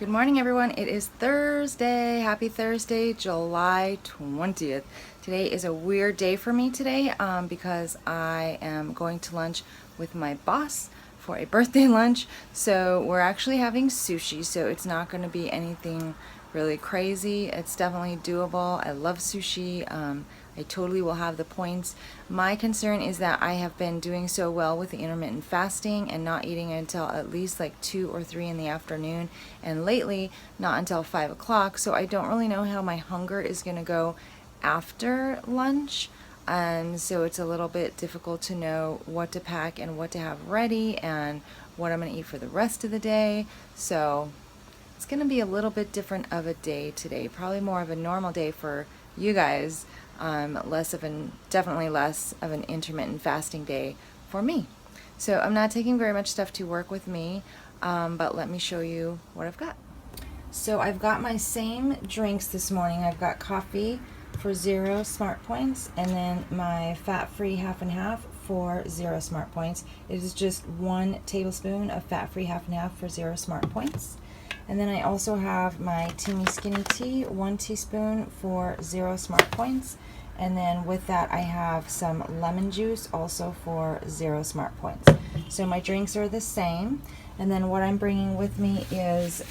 Good morning, everyone. It is Thursday. Happy Thursday, July 20th. Today is a weird day for me today because I am going to lunch with my boss for a birthday lunch. So we're actually having sushi, so it's not going to be anything really crazy. It's definitely doable. I love sushi. I totally will have the points. My concern is that I have been doing so well with the intermittent fasting and not eating until at least like 2 or 3 in the afternoon, and lately not until 5 o'clock. So I don't really know how my hunger is going to go after lunch. So it's a little bit difficult to know what to pack and what to have ready and what I'm going to eat for the rest of the day. So it's going to be a little bit different of a day today, probably more of a normal day for you guys, definitely less of an intermittent fasting day for me. So I'm not taking very much stuff to work with me, but let me show you what I've got. So I've got my same drinks this morning. I've got coffee for 0 smart points, and then my fat-free half and half for 0 smart points. It is just 1 tablespoon of fat-free half and half for 0 smart points. And then I also have my Teeny Skinny Tea, 1 teaspoon for 0 smart points. And then with that I have some lemon juice also for 0 smart points. So my drinks are the same. And then what I'm bringing with me is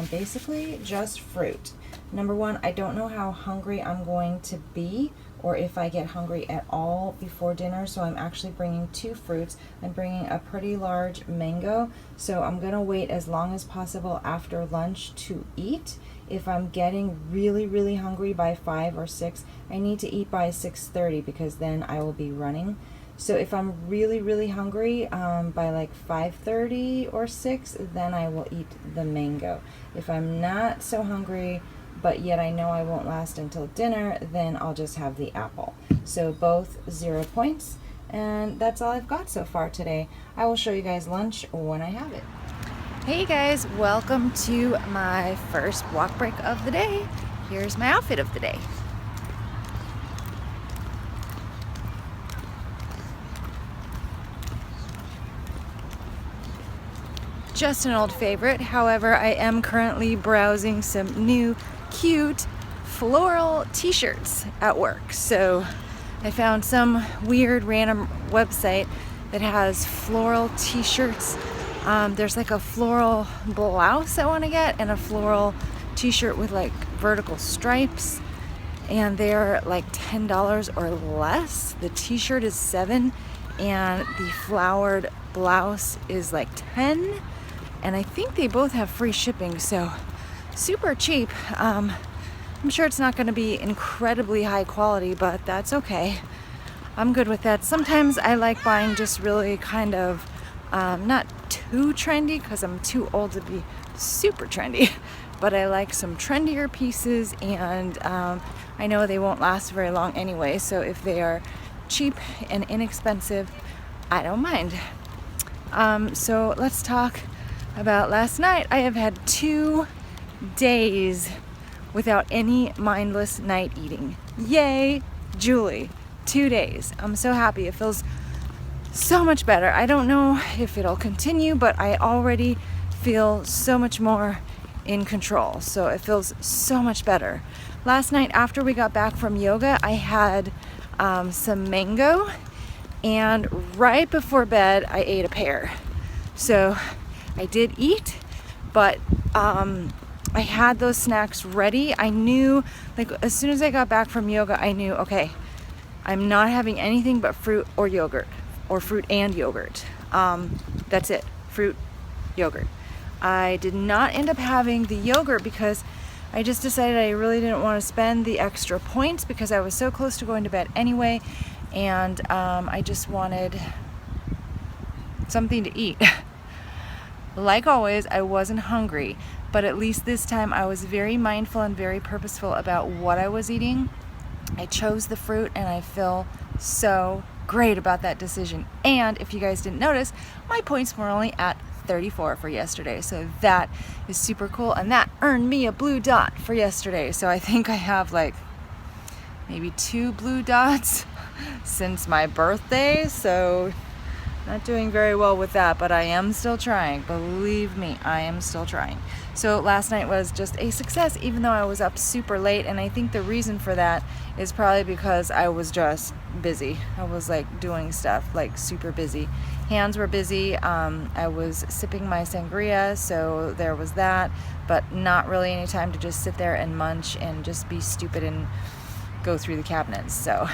basically just fruit. Number one, I don't know how hungry I'm going to be or if I get hungry at all before dinner, so I'm actually bringing 2 fruits. I'm bringing a pretty large mango, so I'm gonna wait as long as possible after lunch to eat. If I'm getting really hungry by 5 or 6, I need to eat by 6:30 because then I will be running. So if I'm really hungry by like 5:30 or 6, then I will eat the mango. If I'm not so hungry but yet I know I won't last until dinner, then I'll just have the apple. So both 0 points, and that's all I've got so far today. I will show you guys lunch when I have it. Hey guys, welcome to my first walk break of the day. Here's my outfit of the day. Just an old favorite. However, I am currently browsing some new cute floral t-shirts at work. So I found some weird random website that has floral t-shirts. There's like a floral blouse I want to get and a floral t-shirt with like vertical stripes, and they're like $10 or less. The t-shirt is $7 and the flowered blouse is like $10, and I think they both have free shipping, so super cheap. I'm sure it's not going to be incredibly high quality, but that's okay. I'm good with that. Sometimes I like buying just really kind of not too trendy because I'm too old to be super trendy, but I like some trendier pieces, and I know they won't last very long anyway, so if they are cheap and inexpensive, I don't mind. So let's talk about last night. I have had 2 days without any mindless night eating. Yay, Julie. 2 days. I'm so happy. It feels so much better. I don't know if it'll continue, but I already feel so much more in control. So it feels so much better. Last night after we got back from yoga, I had some mango, and right before bed I ate a pear. So I did eat, but I had those snacks ready. I knew, like, as soon as I got back from yoga, I knew, okay, I'm not having anything but fruit or yogurt, or fruit and yogurt. That's it, fruit, yogurt. I did not end up having the yogurt because I just decided I really didn't want to spend the extra points because I was so close to going to bed anyway, and I just wanted something to eat. Like always, I wasn't hungry, but at least this time I was very mindful and very purposeful about what I was eating. I chose the fruit, and I feel so great about that decision. And if you guys didn't notice, my points were only at 34 for yesterday, so that is super cool, and that earned me a blue dot for yesterday. So I think I have like maybe 2 blue dots since my birthday, so Not doing very well with that, but I am still trying. Believe me, I am still trying. So last night was just a success, even though I was up super late, and I think the reason for that is probably because I was just busy. I was like doing stuff, like super busy. Hands were busy. I was sipping my sangria, so there was that, but not really any time to just sit there and munch and just be stupid and go through the cabinets. So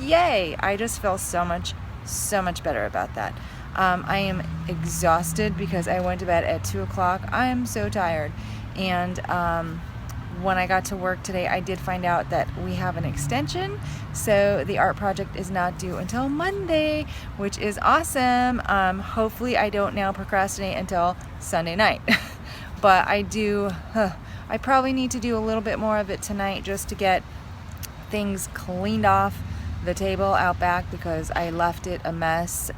yay! I just feel so much better about that. I am exhausted because I went to bed at 2 o'clock. I am so tired. And when I got to work today, I did find out that we have an extension. So the art project is not due until Monday, which is awesome. Hopefully I don't now procrastinate until Sunday night. But I probably need to do a little bit more of it tonight just to get things cleaned off the table out back because I left it a mess.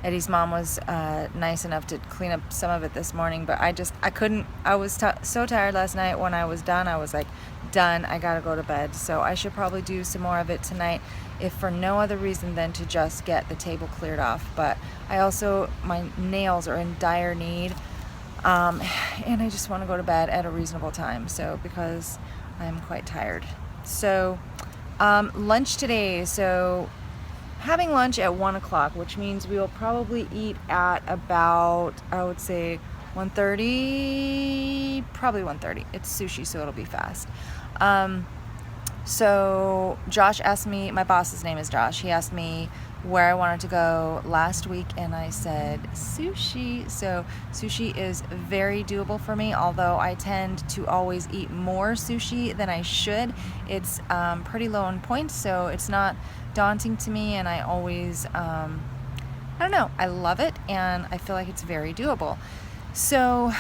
Eddie's mom was nice enough to clean up some of it this morning, but I couldn't. I was so tired last night. When I was done, I was like, done, I gotta go to bed. So I should probably do some more of it tonight, if for no other reason than to just get the table cleared off. But my nails are in dire need, and I just want to go to bed at a reasonable time, so because I'm quite tired. So lunch today, so having lunch at 1 o'clock, which means we will probably eat at about, I would say 1:30, probably 1:30. It's sushi, so it'll be fast. So Josh asked me, my boss's name is Josh, he asked me where I wanted to go last week, and I said sushi. So sushi is very doable for me, although I tend to always eat more sushi than I should. It's pretty low in points, so it's not daunting to me, and I always, I don't know, I love it, and I feel like it's very doable. So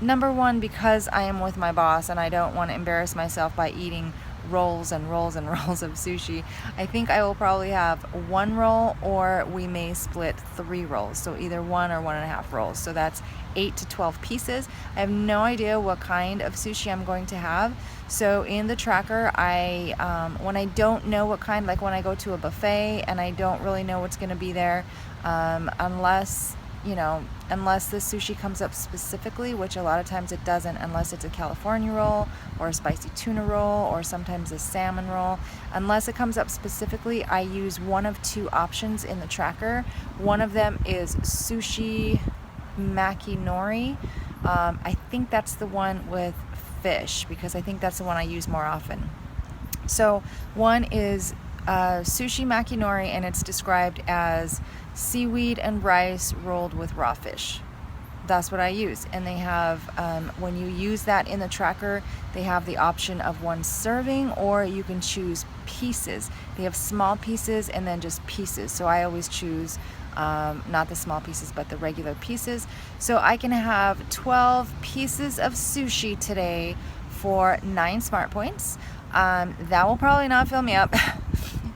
number one, because I am with my boss and I don't want to embarrass myself by eating rolls and rolls and rolls of sushi, I think I will probably have 1 roll, or we may split 3 rolls, so either 1 or 1.5 rolls. So that's 8 to 12 pieces. I have no idea what kind of sushi I'm going to have. So in the tracker, when I don't know what kind, like when I go to a buffet and I don't really know what's going to be there, unless the sushi comes up specifically, which a lot of times it doesn't, unless it's a California roll or a spicy tuna roll or sometimes a salmon roll. Unless it comes up specifically, I use one of 2 options in the tracker. One of them is sushi maki nori. I think that's the one with fish, because I think that's the one I use more often. So one is sushi maki nori, and it's described as seaweed and rice rolled with raw fish. That's what I use. And they have, when you use that in the tracker, they have the option of 1 serving, or you can choose pieces. They have small pieces and then just pieces. So I always choose not the small pieces, but the regular pieces. So I can have 12 pieces of sushi today for 9 smart points. That will probably not fill me up.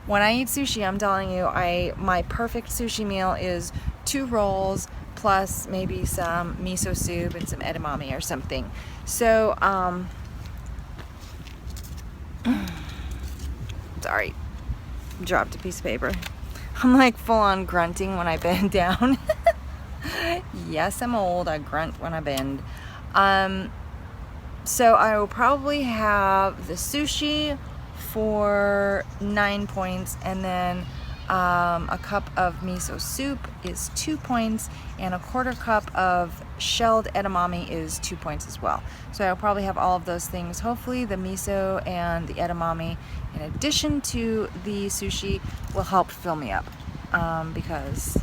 When I eat sushi, I'm telling you, my perfect sushi meal is 2 rolls plus maybe some miso soup and some edamame or something. So, sorry, dropped a piece of paper. I'm like full on grunting when I bend down. Yes, I'm old. I grunt when I bend. So I will probably have the sushi for 9 points, and then a cup of miso soup is 2 points, and a 1/4 cup of shelled edamame is 2 points as well. So I'll probably have all of those things. Hopefully the miso and the edamame, in addition to the sushi, will help fill me up, because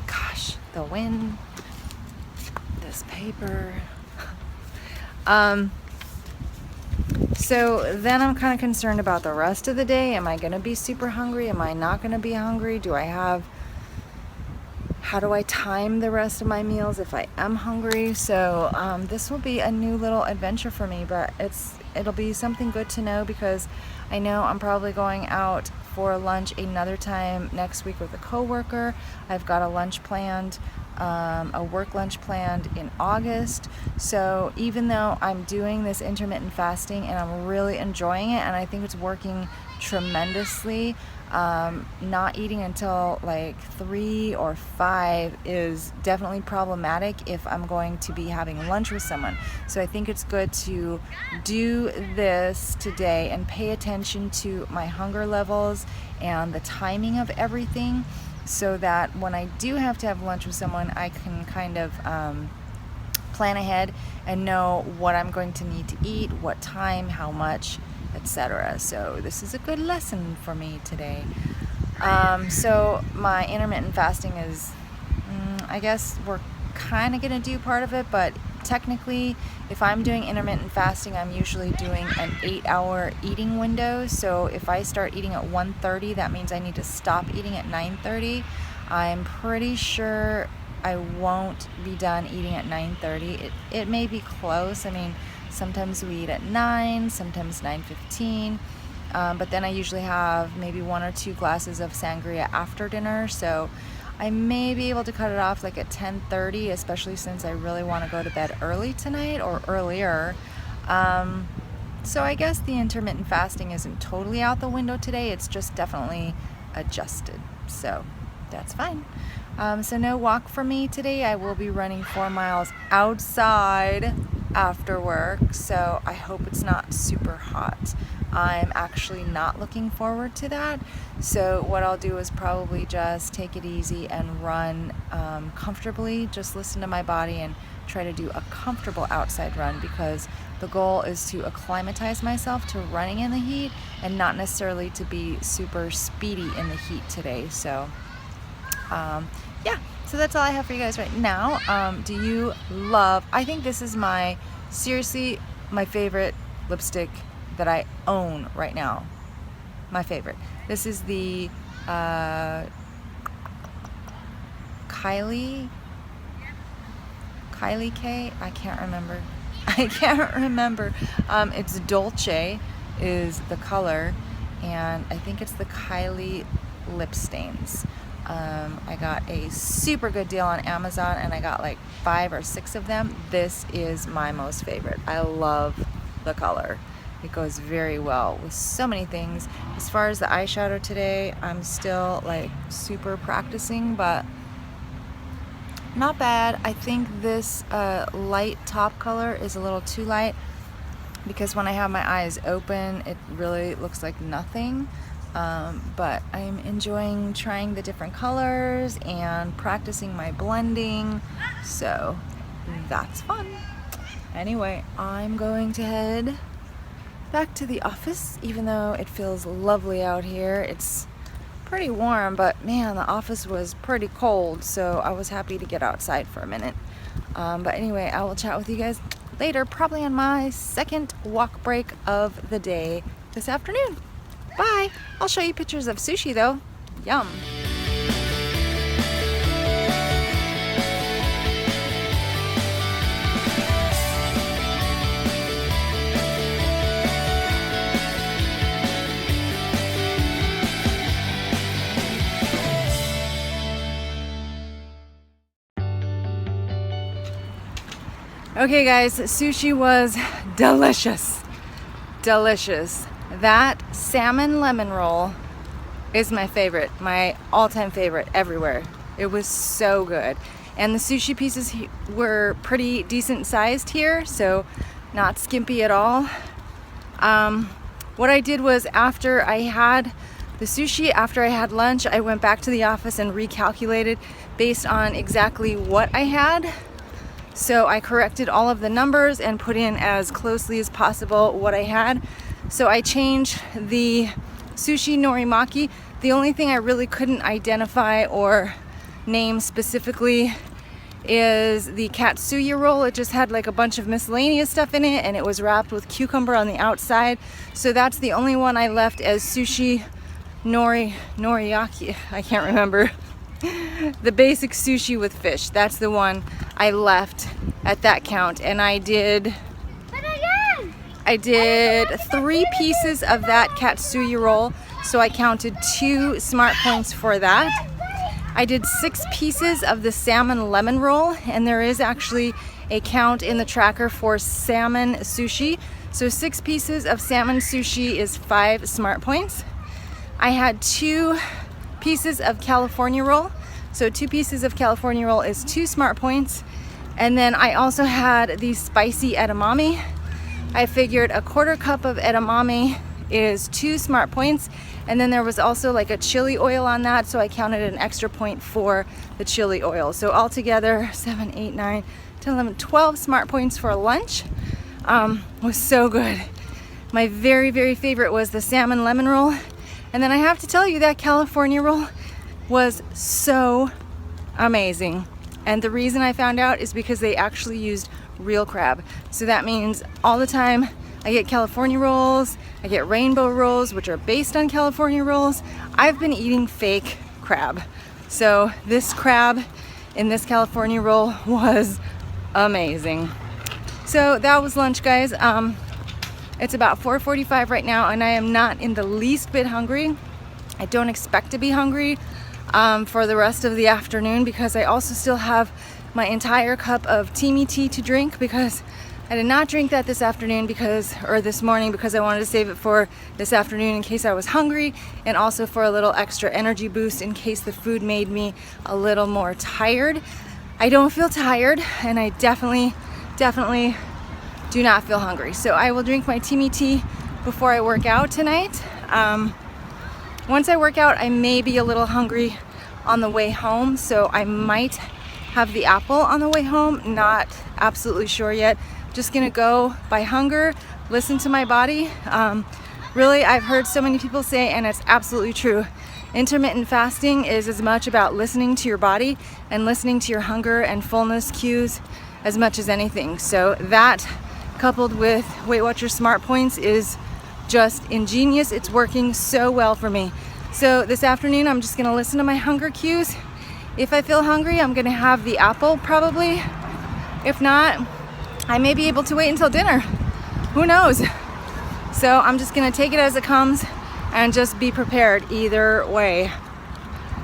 gosh, the wind, this paper. So then I'm kind of concerned about the rest of the day. Am I going to be super hungry? Am I not going to be hungry? How do I time the rest of my meals if I am hungry? So this will be a new little adventure for me, but it'll be something good to know, because I know I'm probably going out for lunch another time next week with a coworker. I've got a lunch planned a work lunch planned in August. So even though I'm doing this intermittent fasting and I'm really enjoying it and I think it's working tremendously, not eating until like 3 or 5 is definitely problematic if I'm going to be having lunch with someone. So I think it's good to do this today and pay attention to my hunger levels and the timing of everything, so that when I do have to have lunch with someone, I can kind of plan ahead and know what I'm going to need to eat, what time, how much, etc. So this is a good lesson for me today. So my intermittent fasting is, I guess we're kind of going to do part of it, but technically if I'm doing intermittent fasting, I'm usually doing an 8-hour eating window. So if I start eating at 1:30, that means I need to stop eating at 9:30. I'm pretty sure I won't be done eating at 9:30. It may be close. I mean, sometimes we eat at 9, sometimes 9:15. But then I usually have maybe 1 or 2 glasses of sangria after dinner. So I may be able to cut it off like at 10:30, especially since I really want to go to bed early tonight or earlier. So I guess the intermittent fasting isn't totally out the window today. It's just definitely adjusted. So that's fine. So no walk for me today. I will be running 4 miles outside after work. So I hope it's not super hot. I'm actually not looking forward to that. So what I'll do is probably just take it easy and run comfortably, just listen to my body and try to do a comfortable outside run, because the goal is to acclimatize myself to running in the heat and not necessarily to be super speedy in the heat today. So yeah, so that's all I have for you guys right now. Do you love, I think this is seriously my favorite lipstick that I own right now. My favorite. This is the Kylie K. I can't remember. It's Dolce is the color, and I think it's the Kylie lip stains. I got a super good deal on Amazon and I got like 5 or 6 of them. This is my most favorite. I love the color. It goes very well with so many things. As far as the eyeshadow today, I'm still like super practicing, but not bad. I think this light top color is a little too light, because when I have my eyes open, it really looks like nothing. But I'm enjoying trying the different colors and practicing my blending, so that's fun. Anyway, I'm going to head back to the office, even though it feels lovely out here. It's pretty warm, but man, the office was pretty cold, so I was happy to get outside for a minute. But anyway, I will chat with you guys later, probably on my second walk break of the day this afternoon. Bye! I'll show you pictures of sushi though. Yum! Okay guys, sushi was delicious. Delicious. That salmon lemon roll is my favorite, my all-time favorite everywhere. It was so good. And the sushi pieces were pretty decent sized here, so not skimpy at all. What I did was, after I had the sushi, after I had lunch, I went back to the office and recalculated based on exactly what I had. So I corrected all of the numbers and put in as closely as possible what I had. So I changed the sushi norimaki. The only thing I really couldn't identify or name specifically is the katsuya roll. It just had like a bunch of miscellaneous stuff in it, and it was wrapped with cucumber on the outside. So that's the only one I left as sushi noriyaki. I can't remember. The basic sushi with fish. That's the one I left at that count, and I did 3 pieces of that katsuya roll, so I counted 2 smart points for that. I did 6 pieces of the salmon lemon roll, and there is actually a count in the tracker for salmon sushi. So 6 pieces of salmon sushi is 5 smart points. I had 2 pieces of California roll. So 2 pieces of California roll is 2 smart points. And then I also had the spicy edamame. I figured a 1/4 cup of edamame is 2 smart points. And then there was also like a chili oil on that, so I counted an extra point for the chili oil. So altogether, 7, 8, 9, 10, 11, 12 smart points for lunch. Was so good. My very, very favorite was the salmon lemon roll. And then I have to tell you that California roll was so amazing. And the reason I found out is because they actually used real crab. So that means all the time I get California rolls, I get rainbow rolls, which are based on California rolls. I've been eating fake crab. So this crab in this California roll was amazing. So that was lunch, guys. It's about 4:45 right now, and I am not in the least bit hungry. I don't expect to be hungry for the rest of the afternoon, because I also still have my entire cup of teamy tea to drink, because I did not drink that this afternoon or this morning, because I wanted to save it for this afternoon in case I was hungry, and also for a little extra energy boost in case the food made me a little more tired. I don't feel tired, and I definitely do not feel hungry. So I will drink my teamy tea before I work out tonight. Once I work out, I may be a little hungry on the way home, so I might have the apple on the way home. Not absolutely sure yet. Just gonna go by hunger, listen to my body. Really, I've heard so many people say, and it's absolutely true, intermittent fasting is as much about listening to your body and listening to your hunger and fullness cues as much as anything. So that, coupled with Weight Watchers Smart Points, is just ingenious. It's working so well for me. So this afternoon, I'm just gonna listen to my hunger cues. If I feel hungry, I'm gonna have the apple probably. If not, I may be able to wait until dinner. Who knows? So I'm just gonna take it as it comes and just be prepared either way.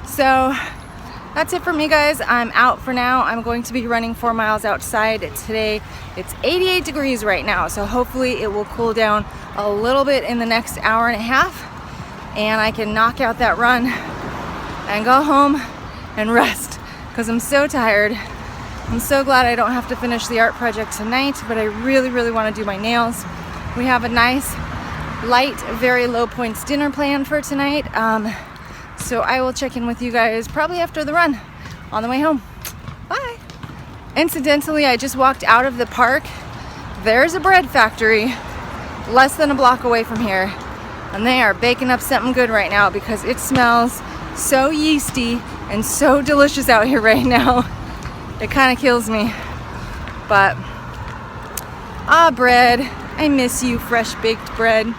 So that's it for me, guys. I'm out for now. I'm going to be running 4 miles outside today. It's 88 degrees right now, so hopefully it will cool down a little bit in the next hour and a half, and I can knock out that run and go home and rest, because I'm so tired. I'm so glad I don't have to finish the art project tonight, but I really, really want to do my nails. We have a nice, light, very low points dinner planned for tonight. So I will check in with you guys probably after the run on the way home. Bye. Incidentally, I just walked out of the park. There's a bread factory less than a block away from here, and they are baking up something good right now, because it smells so yeasty and so delicious out here right now. It kind of kills me. But bread, I miss you, fresh baked bread.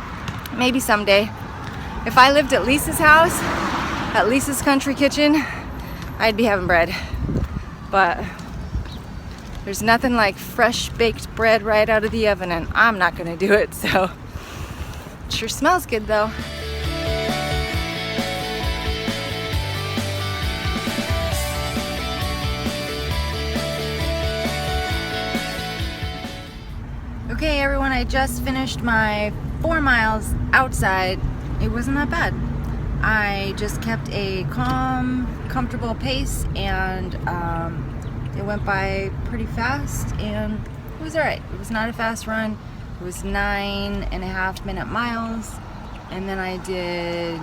Maybe someday. If I lived at Lisa's house, at Lisa's Country Kitchen, I'd be having bread. But there's nothing like fresh baked bread right out of the oven, and I'm not gonna do it, so it sure smells good though. Okay everyone, I just finished my 4 miles outside. It wasn't that bad. I just kept a calm, comfortable pace, and it went by pretty fast, and it was alright. It was not a fast run. It was 9.5 minute miles, and then I did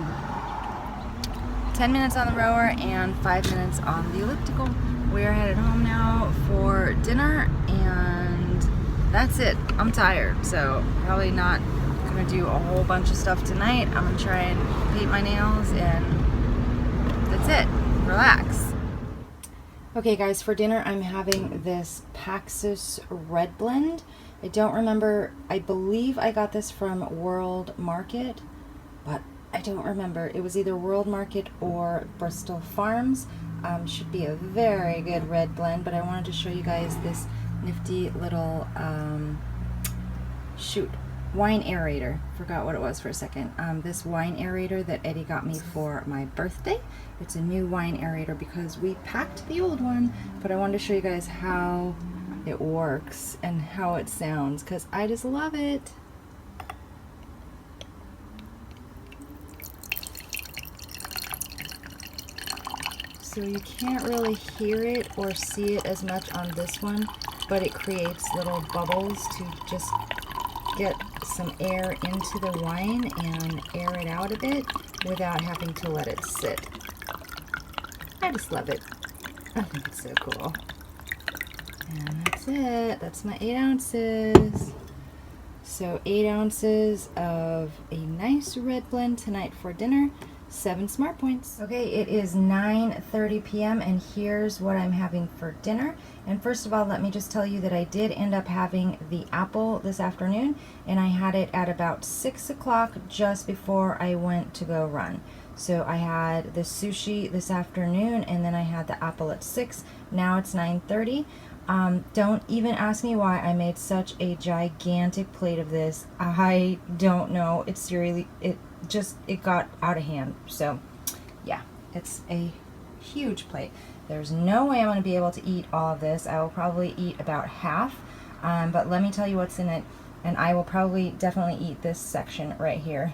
10 minutes on the rower and 5 minutes on the elliptical. We are headed home now for dinner, and that's it. I'm tired, so probably not gonna do a whole bunch of stuff tonight. I'm gonna try and paint my nails, and that's it. Relax. Okay guys, for dinner I'm having this Paxos Red Blend. I don't remember, I believe I got this from World Market, but I don't remember. It was either World Market or Bristol Farms. Should be a very good red blend, but I wanted to show you guys this nifty little shoot. wine aerator. Forgot what it was for a second. This wine aerator that Eddie got me for my birthday. It's a new wine aerator because we packed the old one, but I wanted to show you guys how it works and how it sounds because I just love it. So you can't really hear it or see it as much on this one, but it creates little bubbles to just get some air into the wine and air it out a bit without having to let it sit. I just love it. I think it's so cool. And that's it. That's my 8 ounces. So 8 ounces of a nice red blend tonight for dinner. 7 smart points. Okay, it is 9:30 p.m. and here's what I'm having for dinner. And first of all, let me just tell you that I did end up having the apple this afternoon, and I had it at about 6 o'clock just before I went to go run. So I had the sushi this afternoon, and then I had the apple at 6. Now it's 9:30. Don't even ask me why I made such a gigantic plate of this. I don't know. It's really, it got out of hand. So yeah, it's a huge plate. There's no way I'm going to be able to eat all of this. I will probably eat about half, but let me tell you what's in it. And I will probably definitely eat this section right here.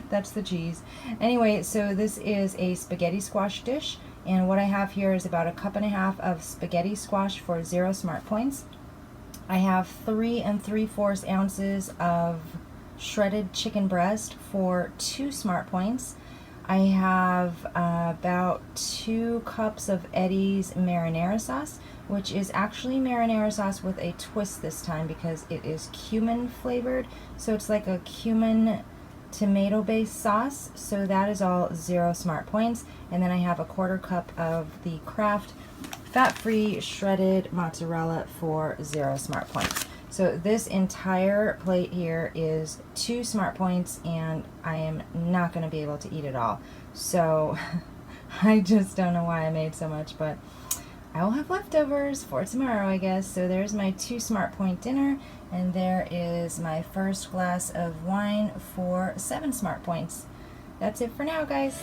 That's the cheese. Anyway, so this is a spaghetti squash dish. And what I have here is about 1.5 cups of spaghetti squash for 0 smart points. I have 3 3/4 ounces of shredded chicken breast for 2 smart points. I have about 2 cups of Eddie's marinara sauce, which is actually marinara sauce with a twist this time because it is cumin flavored. So it's like a cumin tomato based sauce. So that is all 0 smart points. And then I have a 1/4 cup of the Kraft fat-free shredded mozzarella for 0 smart points. So this entire plate here is 2 smart points, and I am not going to be able to eat it all. So I just don't know why I made so much, but I will have leftovers for tomorrow, I guess. So there's my 2 smart point dinner, and there is my first glass of wine for 7 smart points. That's it for now, guys.